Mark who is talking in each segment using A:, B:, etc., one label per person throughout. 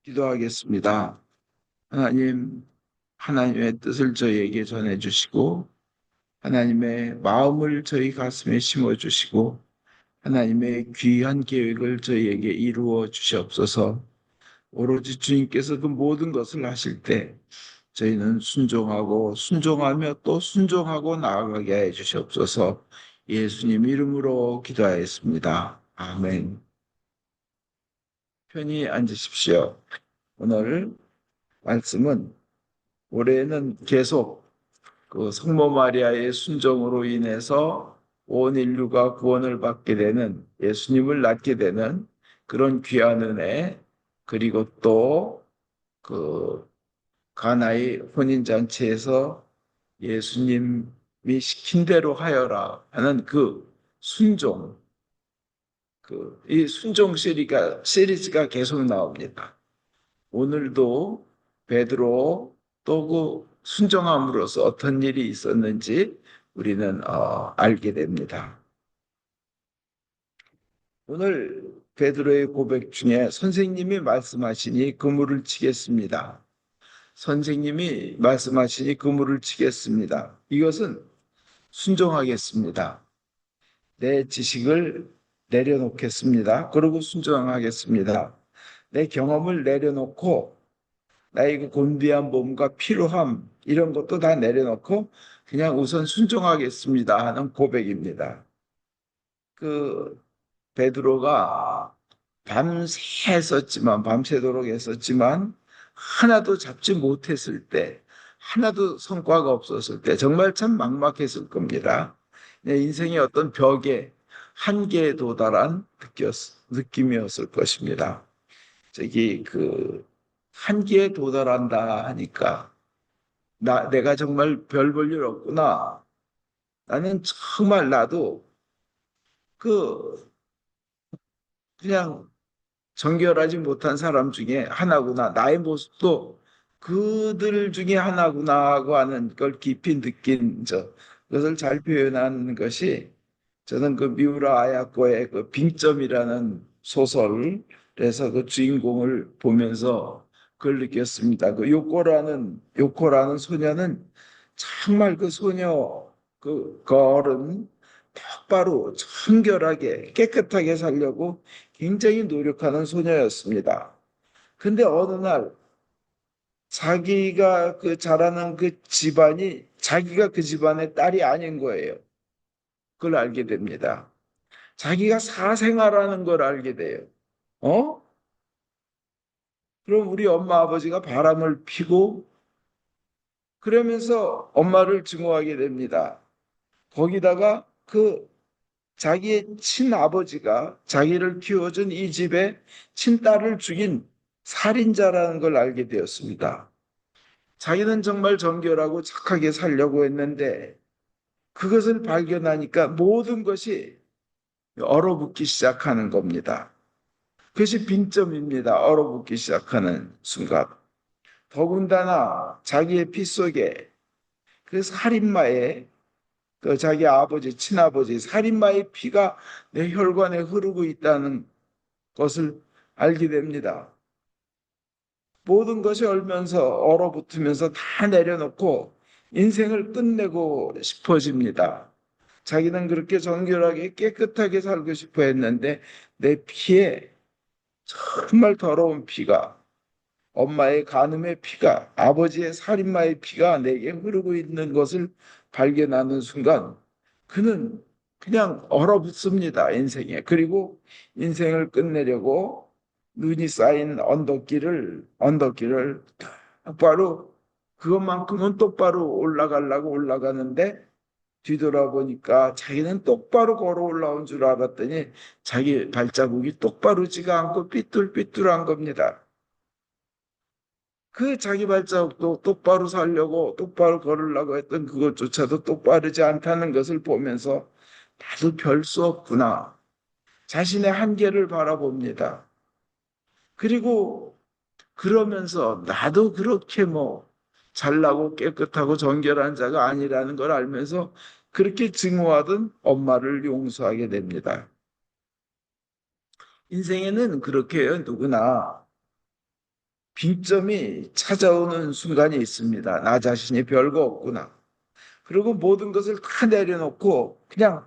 A: 기도하겠습니다. 하나님, 하나님의 뜻을 저희에게 전해주시고, 하나님의 마음을 저희 가슴에 심어주시고, 하나님의 귀한 계획을 저희에게 이루어 주시옵소서. 오로지 주님께서 그 모든 것을 하실 때, 저희는 순종하고, 순종하며 또 순종하고 나아가게 해 주시옵소서. 예수님 이름으로 기도하였습니다. 아멘. 편히 앉으십시오. 오늘 말씀은 올해는 계속 그 성모 마리아의 순종으로 인해서 온 인류가 구원을 받게 되는 예수님을 낳게 되는 그런 귀한 은혜, 그리고 또 그 가나의 혼인잔치에서 예수님이 시킨 대로 하여라 하는 그 순종, 이 순종 시리즈가 계속 나옵니다. 오늘도 베드로 또 그 순종함으로써 어떤 일이 있었는지 우리는 알게 됩니다. 오늘 베드로의 고백 중에 선생님이 말씀하시니 그물을 치겠습니다. 선생님이 말씀하시니 그물을 치겠습니다. 이것은 순종하겠습니다. 내 지식을 내려놓겠습니다. 그리고 순종하겠습니다. 내 경험을 내려놓고 나의 그 곤비한 몸과 피로함 이런 것도 다 내려놓고 그냥 우선 순종하겠습니다 하는 고백입니다. 그 베드로가 밤새 했었지만 밤새도록 했었지만 하나도 잡지 못했을 때 하나도 성과가 없었을 때 정말 참 막막했을 겁니다. 내 인생의 어떤 벽에 한계에 도달한 느낌이었을 것입니다. 저기 그 한계에 도달한다 하니까 내가 정말 별 볼 일 없구나. 나는 정말 나도 그 그냥 정결하지 못한 사람 중에 하나구나. 나의 모습도 그들 중에 하나구나 하고 하는 걸 깊이 느낀 그것을 잘 표현하는 것이 저는 그 미우라 아야코의 그 빙점이라는 소설에서 그 주인공을 보면서 그걸 느꼈습니다. 그 요코라는 소녀는 정말 그 소녀 그 걸은 똑바로 청결하게 깨끗하게 살려고 굉장히 노력하는 소녀였습니다. 근데 어느 날 자기가 그 자라는 그 집안이 자기가 그 집안의 딸이 아닌 거예요. 그걸 알게 됩니다. 자기가 사생아라는 걸 알게 돼요. 어? 그럼 우리 엄마 아버지가 바람을 피고 그러면서 엄마를 증오하게 됩니다. 거기다가 그 자기의 친아버지가 자기를 키워준 이 집의 친딸을 죽인 살인자라는 걸 알게 되었습니다. 자기는 정말 정결하고 착하게 살려고 했는데 그것을 발견하니까 모든 것이 얼어붙기 시작하는 겁니다. 그것이 빈점입니다. 얼어붙기 시작하는 순간. 더군다나 자기의 피 속에 그 살인마의 그 자기 아버지, 친아버지, 살인마의 피가 내 혈관에 흐르고 있다는 것을 알게 됩니다. 모든 것이 얼면서 얼어붙으면서 다 내려놓고 인생을 끝내고 싶어집니다. 자기는 그렇게 정결하게 깨끗하게 살고 싶어 했는데 내 피에 정말 더러운 피가 엄마의 간음의 피가 아버지의 살인마의 피가 내게 흐르고 있는 것을 발견하는 순간 그는 그냥 얼어붙습니다. 인생에. 그리고 인생을 끝내려고 눈이 쌓인 언덕길을 똑바로 그것만큼은 똑바로 올라가려고 올라가는데 뒤돌아보니까 자기는 똑바로 걸어 올라온 줄 알았더니 자기 발자국이 똑바로지가 않고 삐뚤삐뚤한 겁니다. 그 자기 발자국도 똑바로 살려고 똑바로 걸으려고 했던 그것조차도 똑바르지 않다는 것을 보면서 나도 별 수 없구나. 자신의 한계를 바라봅니다. 그리고 그러면서 나도 그렇게 뭐 잘나고 깨끗하고 정결한 자가 아니라는 걸 알면서 그렇게 증오하던 엄마를 용서하게 됩니다. 인생에는 그렇게 해요, 누구나. 빙점이 찾아오는 순간이 있습니다. 나 자신이 별거 없구나. 그리고 모든 것을 다 내려놓고 그냥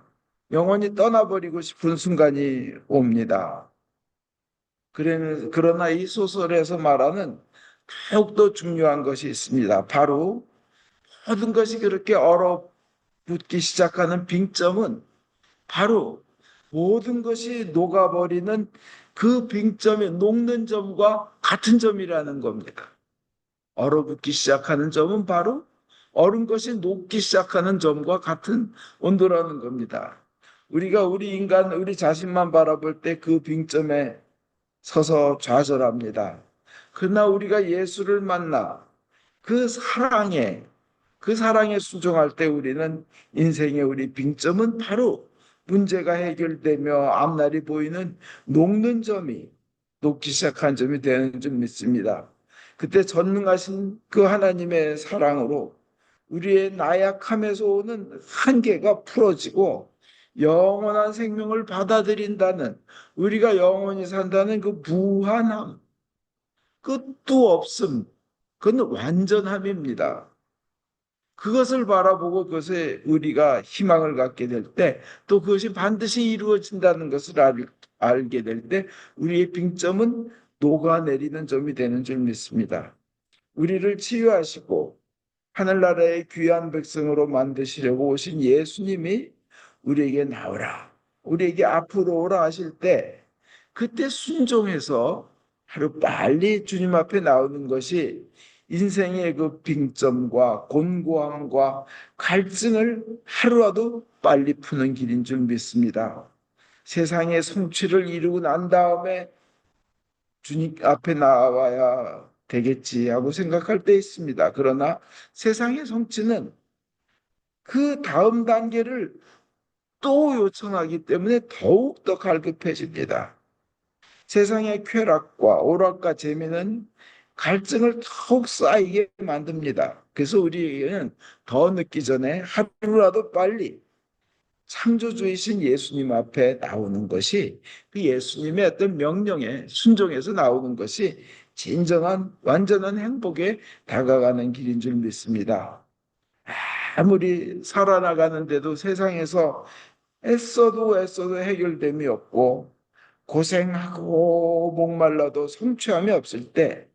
A: 영원히 떠나버리고 싶은 순간이 옵니다. 그러나 이 소설에서 말하는 더욱더 중요한 것이 있습니다. 바로 모든 것이 그렇게 얼어붙기 시작하는 빙점은 바로 모든 것이 녹아버리는 그 빙점이 녹는 점과 같은 점이라는 겁니다. 얼어붙기 시작하는 점은 바로 얼은 것이 녹기 시작하는 점과 같은 온도라는 겁니다. 우리가 우리 인간, 우리 자신만 바라볼 때 그 빙점에 서서 좌절합니다. 그러나 우리가 예수를 만나 그 사랑에 그 사랑에 순종할 때 우리는 인생의 우리 빙점은 바로 문제가 해결되며 앞날이 보이는 녹는 점이 녹기 시작한 점이 되는 줄 믿습니다. 그때 전능하신 그 하나님의 사랑으로 우리의 나약함에서 오는 한계가 풀어지고 영원한 생명을 받아들인다는 우리가 영원히 산다는 그 무한함, 끝도 없음, 그건 완전함입니다. 그것을 바라보고 그것에 우리가 희망을 갖게 될 때, 또 그것이 반드시 이루어진다는 것을 알게 될 때, 우리의 빙점은 녹아내리는 점이 되는 줄 믿습니다. 우리를 치유하시고 하늘나라의 귀한 백성으로 만드시려고 오신 예수님이 우리에게 나오라, 우리에게 앞으로 오라 하실 때, 그때 순종해서 하루 빨리 주님 앞에 나오는 것이 인생의 그 빙점과 곤고함과 갈증을 하루라도 빨리 푸는 길인 줄 믿습니다. 세상의 성취를 이루고 난 다음에 주님 앞에 나와야 되겠지 하고 생각할 때 있습니다. 그러나 세상의 성취는 그 다음 단계를 또 요청하기 때문에 더욱더 갈급해집니다. 세상의 쾌락과 오락과 재미는 갈증을 더욱 쌓이게 만듭니다. 그래서 우리에게는 더 늦기 전에 하루라도 빨리 창조주이신 예수님 앞에 나오는 것이, 그 예수님의 어떤 명령에 순종해서 나오는 것이 진정한 완전한 행복에 다가가는 길인 줄 믿습니다. 아무리 살아나가는데도 세상에서 애써도 해결됨이 없고 고생하고 목말라도 성취함이 없을 때,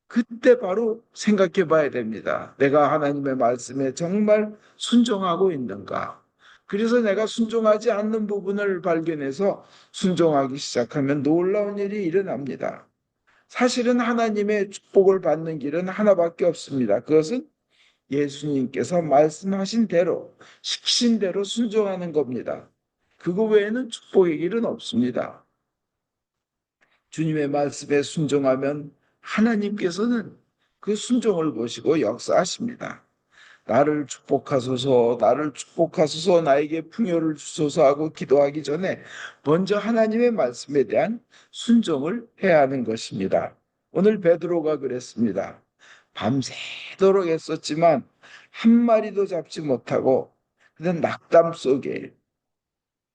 A: 그때 바로 생각해 봐야 됩니다. 내가 하나님의 말씀에 정말 순종하고 있는가? 그래서 내가 순종하지 않는 부분을 발견해서 순종하기 시작하면 놀라운 일이 일어납니다. 사실은 하나님의 축복을 받는 길은 하나밖에 없습니다. 그것은 예수님께서 말씀하신 대로, 시키신 대로 순종하는 겁니다. 그거 외에는 축복의 길은 없습니다. 주님의 말씀에 순종하면 하나님께서는 그 순종을 보시고 역사하십니다. 나를 축복하소서, 나를 축복하소서, 나에게 풍요를 주소서 하고 기도하기 전에 먼저 하나님의 말씀에 대한 순종을 해야 하는 것입니다. 오늘 베드로가 그랬습니다. 밤새도록 애썼지만 한 마리도 잡지 못하고 그냥 낙담 속에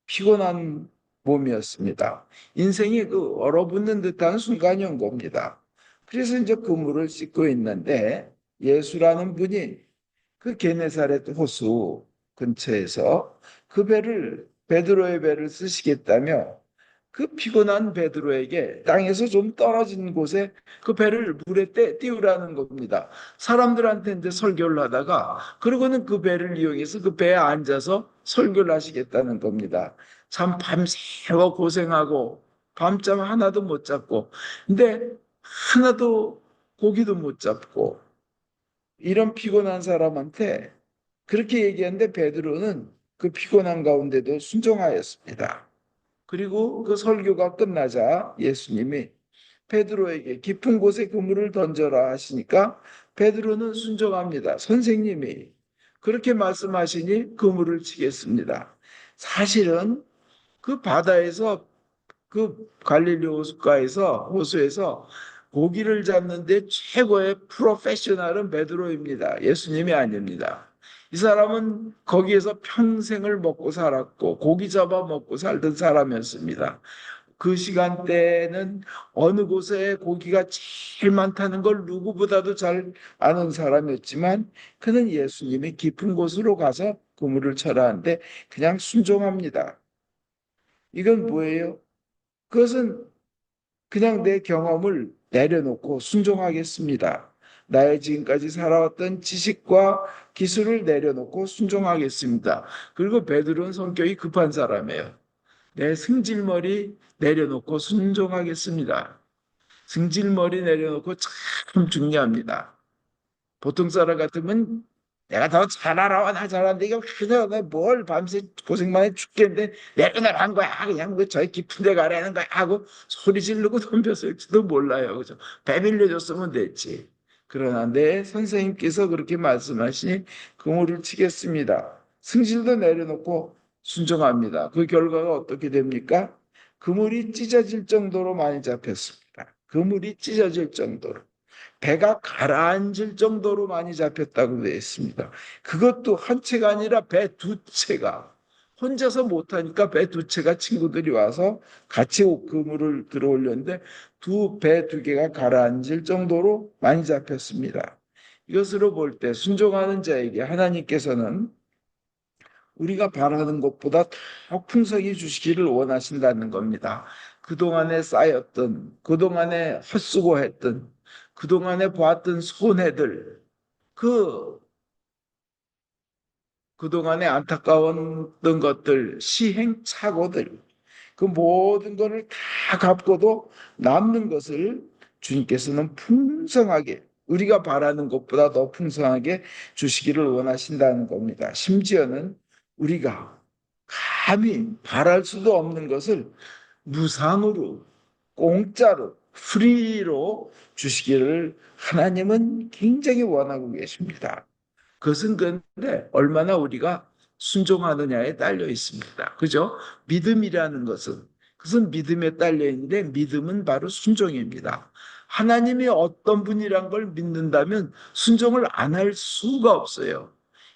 A: 피곤한 몸이었습니다. 인생이 그 얼어붙는 듯한 순간이 온 겁니다. 그래서 이제 그물을 씻고 있는데 예수라는 분이 그 게네사렛 호수 근처에서 그 배를, 베드로의 배를 쓰시겠다며 그 피곤한 베드로에게 땅에서 좀 떨어진 곳에 그 배를 물에 띄우라는 겁니다. 사람들한테 이제 설교를 하다가 그러고는 그 배를 이용해서 그 배에 앉아서 설교를 하시겠다는 겁니다. 참 밤새워 고생하고 밤잠 하나도 못 잡고, 근데 하나도 고기도 못 잡고 이런 피곤한 사람한테 그렇게 얘기하는데 베드로는 그 피곤한 가운데도 순종하였습니다. 그리고 그 설교가 끝나자 예수님이 베드로에게 깊은 곳에 그물을 던져라 하시니까 베드로는 순종합니다. 선생님이 그렇게 말씀하시니 그물을 치겠습니다. 사실은 그 바다에서, 그 갈릴리 호수에서 고기를 잡는데 최고의 프로페셔널은 베드로입니다. 예수님이 아닙니다. 이 사람은 거기에서 평생을 먹고 살았고 고기 잡아 먹고 살던 사람이었습니다. 그 시간대에는 어느 곳에 고기가 제일 많다는 걸 누구보다도 잘 아는 사람이었지만 그는 예수님이 깊은 곳으로 가서 그물을 쳐라 하는데 그냥 순종합니다. 이건 뭐예요? 그것은 그냥 내 경험을 내려놓고 순종하겠습니다. 나의 지금까지 살아왔던 지식과 기술을 내려놓고 순종하겠습니다. 그리고 베드로는 성격이 급한 사람이에요. 내 승질머리 내려놓고 순종하겠습니다. 승질머리 내려놓고 참 중요합니다. 보통 사람 같으면 내가 더 잘 알아, 나 잘하는데 이거 그냥 뭘 밤새 고생만 해 죽겠는데 내가 한 거야. 그냥 그 저기 깊은 데 가라는 거야 하고 소리 지르고 덤볐을지도 몰라요. 그죠? 배 빌려줬으면 됐지. 그러나 내 선생님께서 그렇게 말씀하시니 그물을 치겠습니다. 승질도 내려놓고 순종합니다. 그 결과가 어떻게 됩니까? 그물이 찢어질 정도로 많이 잡혔습니다. 그물이 찢어질 정도로. 배가 가라앉을 정도로 많이 잡혔다고 되어 있습니다. 그것도 한 채가 아니라 배 두 채가. 혼자서 못하니까 배 두 채가 친구들이 와서 같이 그물을 들어 올렸는데 배 두 개가 가라앉을 정도로 많이 잡혔습니다. 이것으로 볼 때 순종하는 자에게 하나님께서는 우리가 바라는 것보다 더 풍성히 주시기를 원하신다는 겁니다. 그동안에 쌓였던, 그동안에 헛수고했던, 그동안에 보았던 손해들, 그, 그동안에 안타까웠던 것들, 시행착오들, 그 모든 것을 다 갚고도 남는 것을 주님께서는 풍성하게, 우리가 바라는 것보다 더 풍성하게 주시기를 원하신다는 겁니다. 심지어는 우리가 감히 바랄 수도 없는 것을 무상으로, 공짜로, 프리로 주시기를 하나님은 굉장히 원하고 계십니다. 그것은 그런데 얼마나 우리가 순종하느냐에 딸려 있습니다. 그죠? 믿음이라는 것은 그것은 믿음에 딸려 있는데 믿음은 바로 순종입니다. 하나님이 어떤 분이란 걸 믿는다면 순종을 안 할 수가 없어요.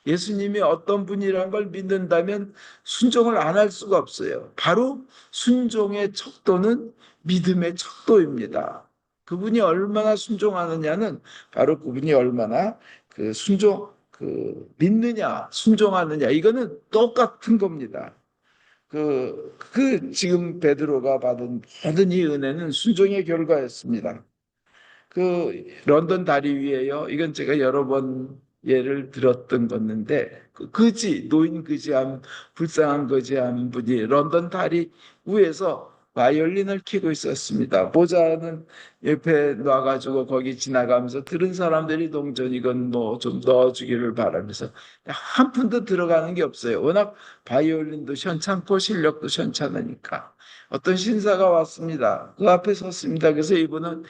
A: 예수님이 어떤 분이란 걸 믿는다면 순종을 안 할 수가 없어요. 바로 순종의 척도는 믿음의 척도입니다. 그분이 얼마나 순종하느냐는 바로 그분이 얼마나 믿느냐, 순종하느냐, 이거는 똑같은 겁니다. 지금 베드로가 받은 모든 이 은혜는 순종의 결과였습니다. 런던 다리 위에요. 이건 제가 여러 번 예를 들었던 건데, 노인 거지함, 불쌍한 거지함 분이 런던 다리 위에서 바이올린을 키고 있었습니다. 모자는 옆에 놔가지고 거기 지나가면서 들은 사람들이 동전 이건 뭐 좀 넣어주기를 바라면서 한 푼도 들어가는 게 없어요. 워낙 바이올린도 현찮고 실력도 현찮으니까. 어떤 신사가 왔습니다. 그 앞에 섰습니다. 그래서 이분은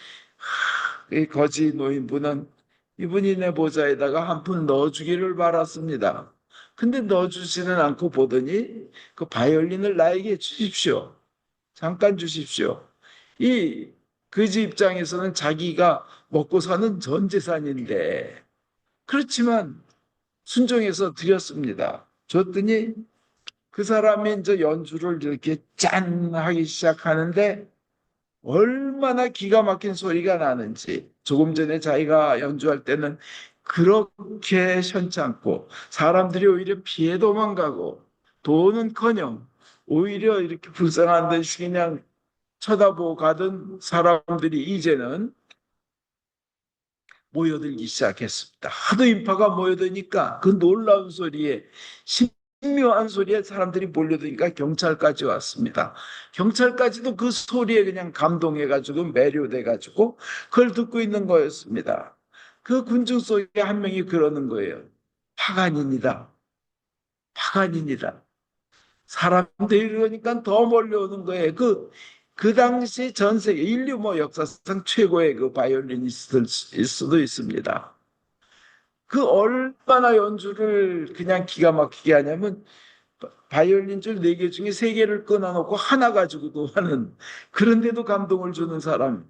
A: 이 거지 노인분은 이분이 내 보자에다가 한 푼 넣어주기를 바랐습니다. 근데 넣어주지는 않고 보더니 그 바이올린을 나에게 주십시오. 잠깐 주십시오. 이 그지 입장에서는 자기가 먹고 사는 전 재산인데 그렇지만 순종해서 드렸습니다. 줬더니 그 사람이 이제 연주를 이렇게 짠 하기 시작하는데 얼마나 기가 막힌 소리가 나는지 조금 전에 자기가 연주할 때는 그렇게 현찮고 사람들이 오히려 피해 도망가고 돈은커녕 오히려 이렇게 불쌍한 듯이 그냥 쳐다보고 가던 사람들이 이제는 모여들기 시작했습니다. 하도 인파가 모여드니까 그 놀라운 소리에 신묘한 소리에 사람들이 몰려드니까 경찰까지 왔습니다. 경찰까지도 그 소리에 그냥 감동해가지고 매료돼가지고 그걸 듣고 있는 거였습니다. 그 군중 속에 한 명이 그러는 거예요. 파간입니다. 파간입니다. 사람들이 그러니까 더 몰려오는 거예요. 그 당시 전 세계 인류 뭐 역사상 최고의 그 바이올리니스트일 수도 있습니다. 그 얼마나 연주를 그냥 기가 막히게 하냐면 바이올린 줄 4개 중에 3개를 끊어놓고 하나 가지고도 하는 그런데도 감동을 주는 사람.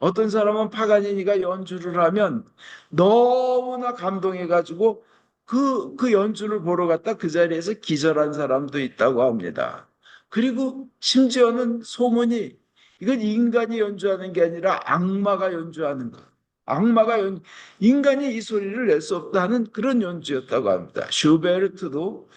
A: 어떤 사람은 파가니니가 연주를 하면 너무나 감동해가지고 그 연주를 보러 갔다 그 자리에서 기절한 사람도 있다고 합니다. 그리고 심지어는 소문이 이건 인간이 연주하는 게 아니라 악마가 연주하는 것. 악마가 인간이 이 소리를 낼 수 없다는 그런 연주였다고 합니다. 슈베르트도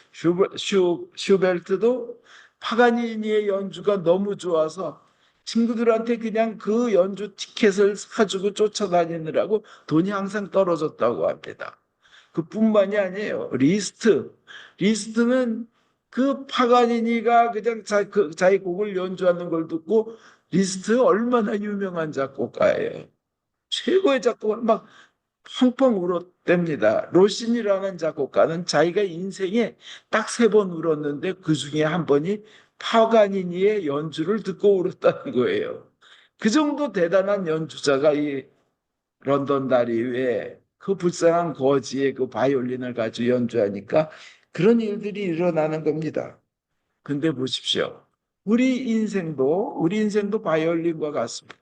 A: 파가니니의 연주가 너무 좋아서 친구들한테 그냥 그 연주 티켓을 사주고 쫓아다니느라고 돈이 항상 떨어졌다고 합니다. 그뿐만이 아니에요. 리스트는 그 파가니니가 그냥 자기 곡을 연주하는 걸 듣고 리스트 얼마나 유명한 작곡가예요. 최고의 작곡을 막 펑펑 울었답니다. 로신이라는 작곡가는 자기가 인생에 딱 3번 울었는데 그 중에 한 번이 파가니니의 연주를 듣고 울었다는 거예요. 그 정도 대단한 연주자가 이 런던 다리 위에 그 불쌍한 거지의 그 바이올린을 가지고 연주하니까 그런 일들이 일어나는 겁니다. 근데 보십시오. 우리 인생도 바이올린과 같습니다.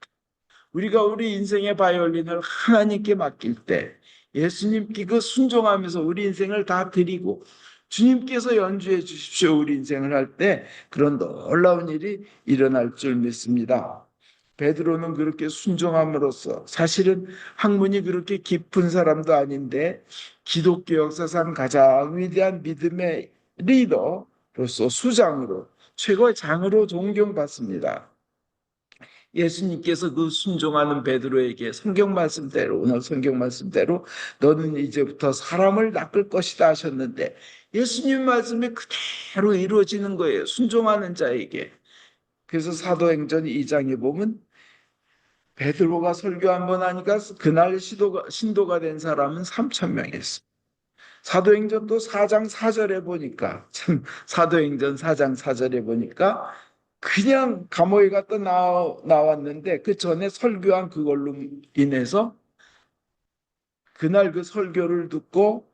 A: 우리가 우리 인생의 바이올린을 하나님께 맡길 때 예수님께 그 순종하면서 우리 인생을 다 드리고 주님께서 연주해 주십시오. 우리 인생을 할 때 그런 놀라운 일이 일어날 줄 믿습니다. 베드로는 그렇게 순종함으로써 사실은 학문이 그렇게 깊은 사람도 아닌데 기독교 역사상 가장 위대한 믿음의 리더로서 수장으로 최고의 장으로 존경받습니다. 예수님께서 그 순종하는 베드로에게 성경 말씀대로 오늘 성경 말씀대로 너는 이제부터 사람을 낚을 것이다 하셨는데 예수님 말씀이 그대로 이루어지는 거예요. 순종하는 자에게. 그래서 사도행전 2장에 보면 베드로가 설교 한 번 하니까 그날 신도가 된 사람은 3천 명이었어요. 사도행전 또 4장 4절에 보니까 참 사도행전 4장 4절에 보니까 그냥 감옥에 갔다 나왔는데 그 전에 설교한 그걸로 인해서 그날 그 설교를 듣고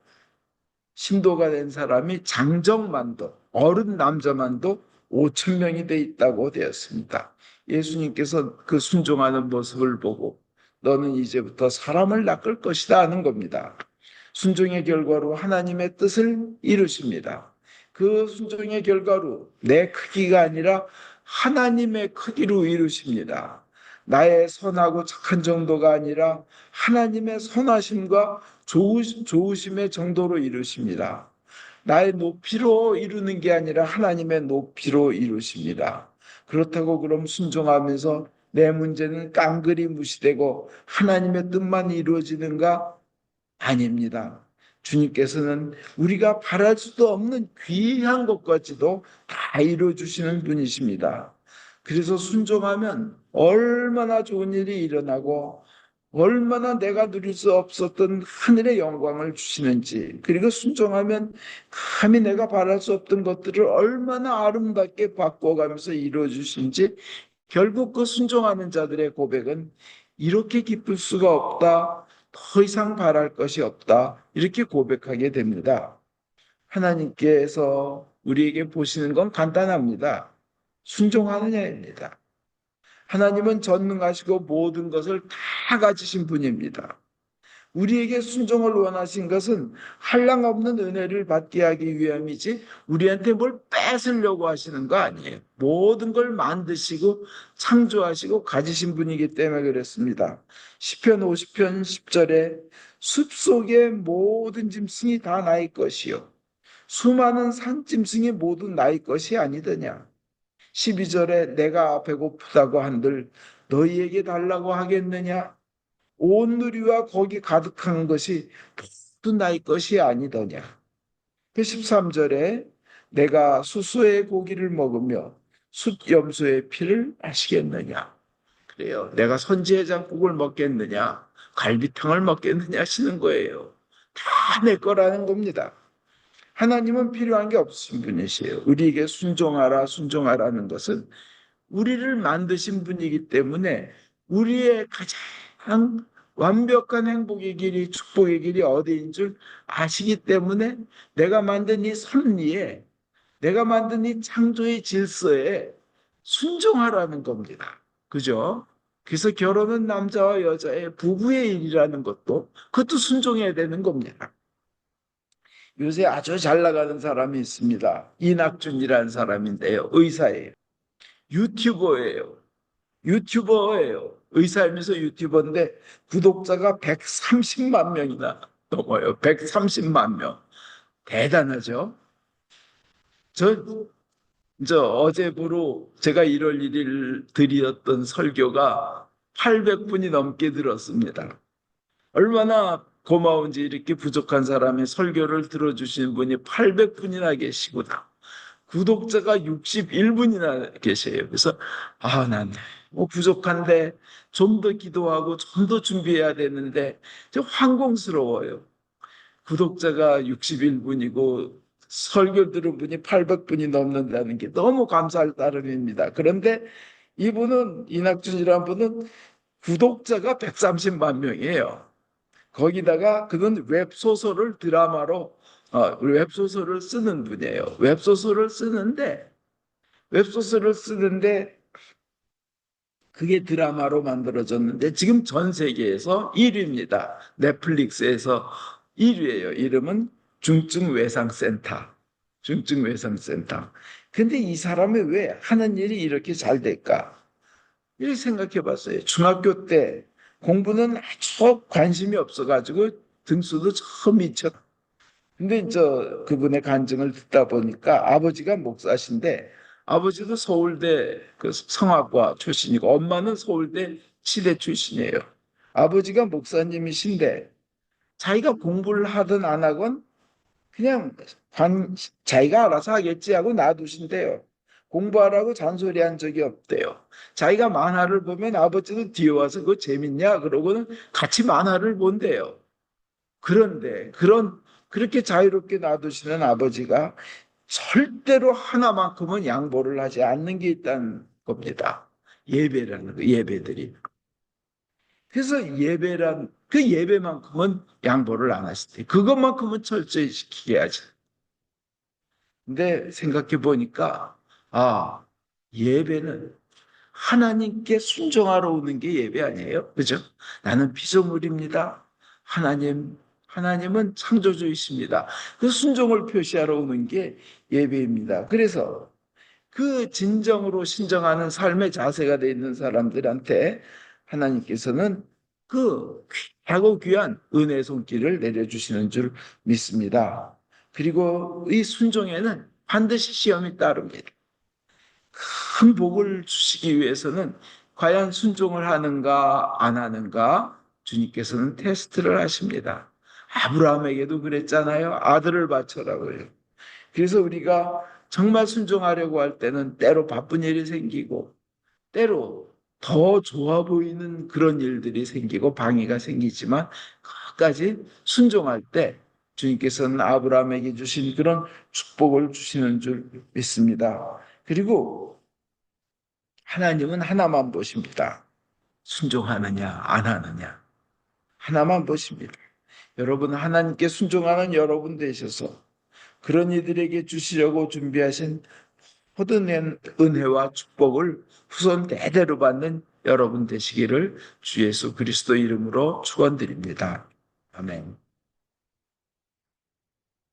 A: 신도가 된 사람이 장정만도 어른 남자만도 5천 명이 돼 있다고 되었습니다. 예수님께서 그 순종하는 모습을 보고 너는 이제부터 사람을 낚을 것이다 하는 겁니다. 순종의 결과로 하나님의 뜻을 이루십니다. 그 순종의 결과로 내 크기가 아니라 하나님의 크기로 이루십니다. 나의 선하고 착한 정도가 아니라 하나님의 선하심과 좋으심의 정도로 이루십니다. 나의 높이로 이루는 게 아니라 하나님의 높이로 이루십니다. 그렇다고 그럼 순종하면서 내 문제는 깡그리 무시되고 하나님의 뜻만 이루어지는가? 아닙니다. 주님께서는 우리가 바랄 수도 없는 귀한 것까지도 다 이루어주시는 분이십니다. 그래서 순종하면 얼마나 좋은 일이 일어나고 얼마나 내가 누릴 수 없었던 하늘의 영광을 주시는지, 그리고 순종하면 감히 내가 바랄 수 없던 것들을 얼마나 아름답게 바꿔가면서 이루어주신지, 결국 그 순종하는 자들의 고백은 이렇게 기쁠 수가 없다, 더 이상 바랄 것이 없다, 이렇게 고백하게 됩니다. 하나님께서 우리에게 보시는 건 간단합니다. 순종하느냐입니다. 하나님은 전능하시고 모든 것을 다 가지신 분입니다. 우리에게 순종을 원하신 것은 한량없는 은혜를 받게 하기 위함이지 우리한테 뭘 뺏으려고 하시는 거 아니에요. 모든 걸 만드시고 창조하시고 가지신 분이기 때문에 그렇습니다. 시편 50편 10절에 숲속의 모든 짐승이 다 나의 것이요 수많은 산짐승이 모두 나의 것이 아니더냐. 12절에 내가 배고프다고 한들 너희에게 달라고 하겠느냐. 온 누리와 거기 가득한 것이 모두 나의 것이 아니더냐. 13절에 내가 수소의 고기를 먹으며 숫염소의 피를 마시겠느냐. 그래요. 내가 선지해장국을 먹겠느냐, 갈비탕을 먹겠느냐 하시는 거예요. 다 내 거라는 겁니다. 하나님은 필요한 게 없으신 분이시에요. 우리에게 순종하라는 것은 우리를 만드신 분이기 때문에 우리의 가장 완벽한 행복의 길이, 축복의 길이 어디인 줄 아시기 때문에 내가 만든 이 섭리에, 내가 만든 이 창조의 질서에 순종하라는 겁니다. 그죠? 그래서 결혼은 남자와 여자의 부부의 일이라는 그것도 순종해야 되는 겁니다. 요새 아주 잘 나가는 사람이 있습니다. 이낙준이라는 사람인데요. 의사예요. 유튜버예요. 유튜버예요. 의사이면서 유튜버인데 구독자가 130만 명이나 넘어요. 130만 명. 대단하죠? 저, 저 어제부로 제가 1월 1일 드렸던 설교가 800분이 넘게 들었습니다. 얼마나 고마운지 이렇게 부족한 사람의 설교를 들어주시는 분이 800분이나 계시구나. 구독자가 61분이나 계세요. 그래서 난 뭐 부족한데 좀 더 기도하고 좀 더 준비해야 되는데 좀 황공스러워요. 구독자가 61분이고 설교 들은 분이 800분이 넘는다는 게 너무 감사할 따름입니다. 그런데 이분은 이낙준이라는 분은 구독자가 130만 명이에요. 거기다가 그건 웹소설을 드라마로 웹소설을 쓰는 분이에요. 웹소설을 쓰는데 그게 드라마로 만들어졌는데 지금 전 세계에서 1위입니다. 넷플릭스에서 1위예요. 이름은 중증외상센터. 중증외상센터. 근데 이 사람이 왜 하는 일이 이렇게 잘 될까? 이렇게 생각해 봤어요. 중학교 때 공부는 아주 관심이 없어가지고 등수도 처음 미쳐. 근데 그분의 간증을 듣다 보니까 아버지가 목사신데 아버지도 서울대 그 성악과 출신이고 엄마는 서울대 치대 출신이에요. 아버지가 목사님이신데 자기가 공부를 하든 안 하건 그냥 자기가 알아서 하겠지 하고 놔두신대요. 공부하라고 잔소리한 적이 없대요. 자기가 만화를 보면 아버지도 뒤에 와서 그거 재밌냐 그러고는 같이 만화를 본대요. 그런데 그렇게 자유롭게 놔두시는 아버지가 절대로 하나만큼은 양보를 하지 않는 게 있다는 겁니다. 예배라는 거, 예배들이. 그래서 그 예배만큼은 양보를 안 하시대. 그것만큼은 철저히 지키게 하지. 근데 생각해 보니까, 예배는 하나님께 순종하러 오는 게 예배 아니에요? 그죠? 나는 피조물입니다. 하나님은 창조주이십니다. 그 순종을 표시하러 오는 게 예배입니다. 그래서 그 진정으로 신정하는 삶의 자세가 돼 있는 사람들한테 하나님께서는 그 귀하고 귀한 은혜의 손길을 내려주시는 줄 믿습니다. 그리고 이 순종에는 반드시 시험이 따릅니다. 큰 복을 주시기 위해서는 과연 순종을 하는가 안 하는가 주님께서는 테스트를 하십니다. 아브라함에게도 그랬잖아요. 아들을 바쳐라고요. 그래서 우리가 정말 순종하려고 할 때는 때로 바쁜 일이 생기고 때로 더 좋아 보이는 그런 일들이 생기고 방해가 생기지만 끝까지 순종할 때 주님께서는 아브라함에게 주신 그런 축복을 주시는 줄 믿습니다. 그리고 하나님은 하나만 보십니다. 순종하느냐, 안 하느냐. 하나만 보십니다. 여러분, 하나님께 순종하는 여러분 되셔서 그런 이들에게 주시려고 준비하신 모든 은혜와 축복을 후손 대대로 받는 여러분 되시기를 주 예수 그리스도 이름으로 축원드립니다. 아멘.